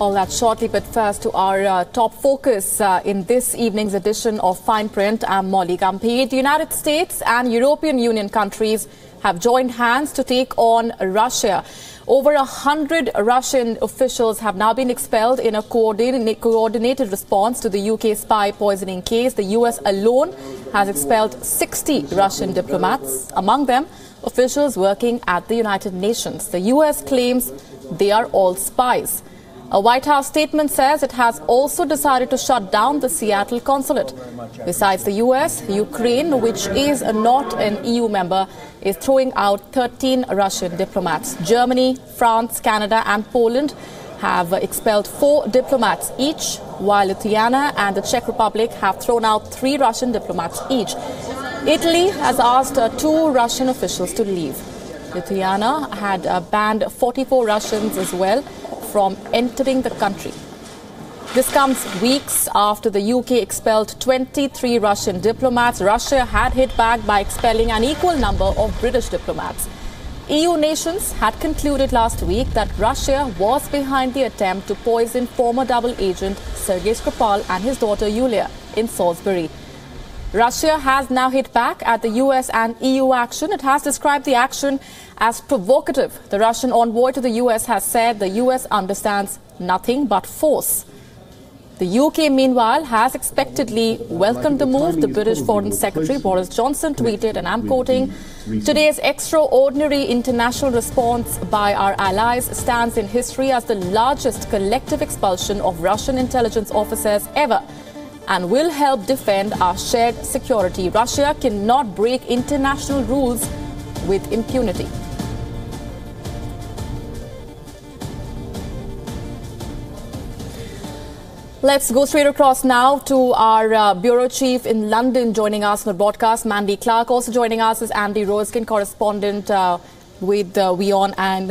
All that shortly, but first to our top focus in this evening's edition of Fine Print. I'm Molly Gampi. The United States and European Union countries have joined hands to take on Russia. Over 100 Russian officials have now been expelled in a coordinated response to the UK spy poisoning case. The US alone has expelled 60 Russian diplomats, among them officials working at the United Nations. The US claims they are all spies. A White House statement says it has also decided to shut down the Seattle consulate. Besides the US, Ukraine, which is not an EU member, is throwing out 13 Russian diplomats. Germany, France, Canada and Poland have expelled 4 diplomats each, while Lithuania and the Czech Republic have thrown out 3 Russian diplomats each. Italy has asked 2 Russian officials to leave. Lithuania had banned 44 Russians as well from entering the country. This comes weeks after the UK expelled 23 Russian diplomats. Russia had hit back by expelling an equal number of British diplomats. EU nations had concluded last week that Russia was behind the attempt to poison former double agent Sergei Skripal and his daughter Yulia in Salisbury. Russia has now hit back at the US and EU action. It has described the action as provocative. The Russian envoy to the US has said the US understands nothing but force. The UK, meanwhile, has expectedly welcomed the move. The British Foreign Secretary Boris Johnson tweeted, and I'm quoting, "Today's extraordinary international response by our allies stands in history as the largest collective expulsion of Russian intelligence officers ever, and will help defend our shared security. Russia cannot break international rules with impunity." Let's go straight across now to our bureau chief in London. Joining us on the broadcast, Mandy Clark. Also joining us is Andy Roskin, correspondent with WION and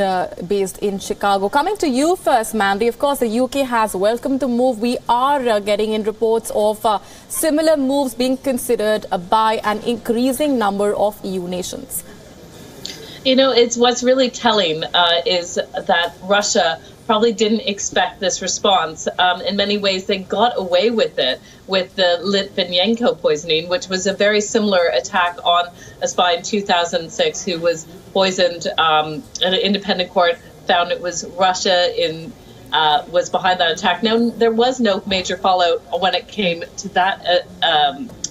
based in Chicago. Coming to you first, Mandy. Of course, the UK has welcomed the move. We are getting in reports of similar moves being considered by an increasing number of EU nations. You know, what's really telling is that Russia probably didn't expect this response. In many ways, they got away with it with the Litvinenko poisoning, which was a very similar attack on a spy in 2006 who was poisoned. An independent court found it was Russia was behind that attack. Now, there was no major fallout when it came to that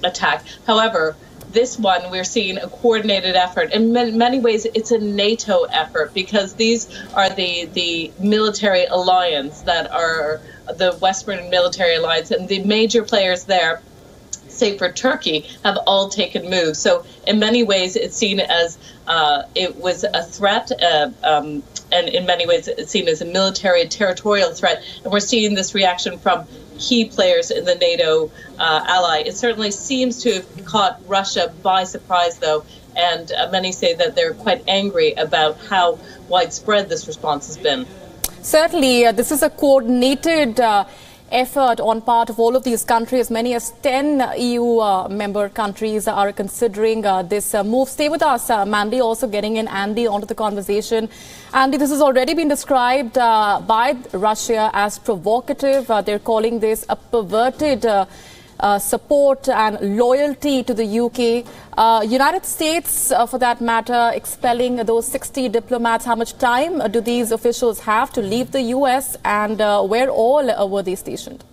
attack. However, this one, we're seeing a coordinated effort. In many ways, it's a NATO effort because these are the military alliance that are the Western military alliance, and the major players there, say for Turkey, have all taken moves. So in many ways, it's seen as it was a threat, and in many ways, it's seen as a military and territorial threat. And we're seeing this reaction from key players in the NATO ally. It certainly seems to have caught Russia by surprise, though, and many say that they're quite angry about how widespread this response has been. Certainly, this is a coordinated effort on part of all of these countries. As many as 10 EU member countries are considering this move. Stay with us, Mandy, also getting in Andy onto the conversation. Andy, this has already been described by Russia as provocative. They're calling this a perverted support and loyalty to the UK. United States, for that matter, expelling those 60 diplomats. How much time do these officials have to leave the US, and where all were they stationed?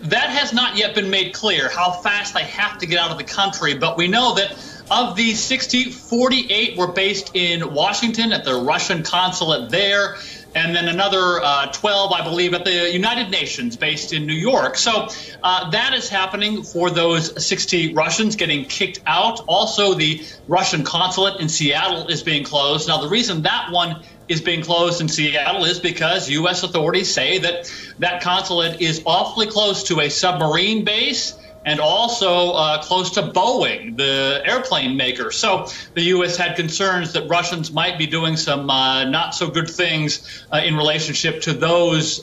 That has not yet been made clear, how fast they have to get out of the country, but we know that of these 60, 48 were based in Washington at the Russian consulate there, and then another 12, I believe, at the United Nations based in New York. So that is happening for those 60 Russians getting kicked out. Also, the Russian consulate in Seattle is being closed. Now, the reason that one is being closed in Seattle is because U.S. authorities say that that consulate is awfully close to a submarine base and also close to Boeing, the airplane maker. So the U.S. had concerns that Russians might be doing some not so good things in relationship to those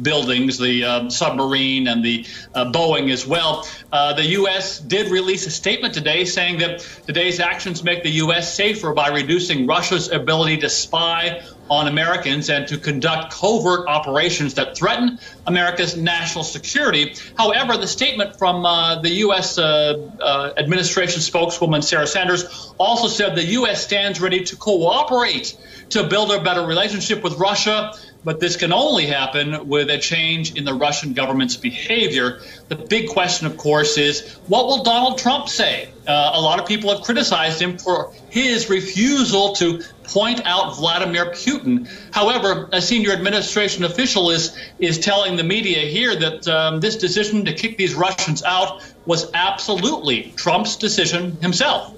buildings, the submarine and the Boeing as well. The U.S. did release a statement today saying that today's actions make the U.S. safer by reducing Russia's ability to spy on Americans and to conduct covert operations that threaten America's national security. However, the statement from the U.S. administration spokeswoman Sarah Sanders also said the U.S. stands ready to cooperate to build a better relationship with Russia, but this can only happen with a change in the Russian government's behavior. The big question, of course, is what will Donald Trump say? A lot of people have criticized him for his refusal to point out Vladimir Putin. However, a senior administration official is telling the media here that this decision to kick these Russians out was absolutely Trump's decision himself.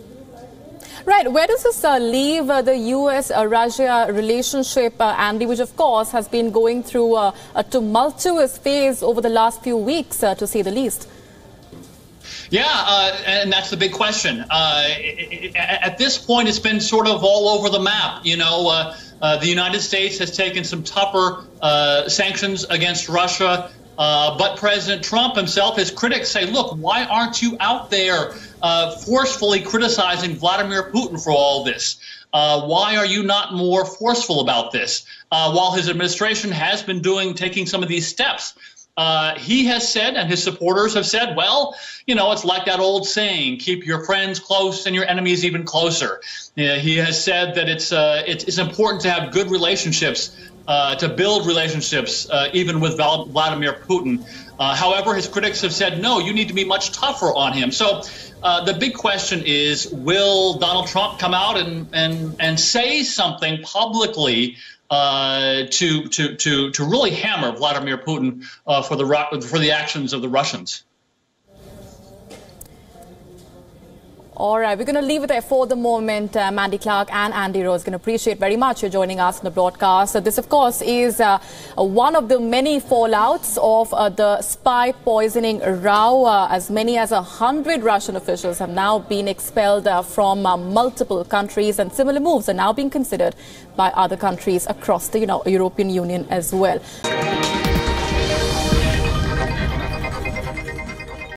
Right. Where does this leave the U.S.-Russia relationship, Andy, which, of course, has been going through a tumultuous phase over the last few weeks, to say the least? Yeah, and that's the big question. At this point, it's been sort of all over the map. You know, the United States has taken some tougher sanctions against Russia. But President Trump himself, his critics say, look, why aren't you out there forcefully criticizing Vladimir Putin for all this? Why are you not more forceful about this? While his administration has been taking some of these steps, he has said, and his supporters have said, well, you know, it's like that old saying, keep your friends close and your enemies even closer. He has said that it's important to have good relationships, to build relationships, even with Vladimir Putin. However, his critics have said, no, you need to be much tougher on him. So the big question is, will Donald Trump come out and say something publicly to really hammer Vladimir Putin for the actions of the Russians? All right, we're going to leave it there for the moment. Mandy Clark and Andy Rose, going to appreciate very much you joining us in the broadcast. This, of course, is one of the many fallouts of the spy poisoning row. As many as 100 Russian officials have now been expelled from multiple countries, and similar moves are now being considered by other countries across the European Union as well.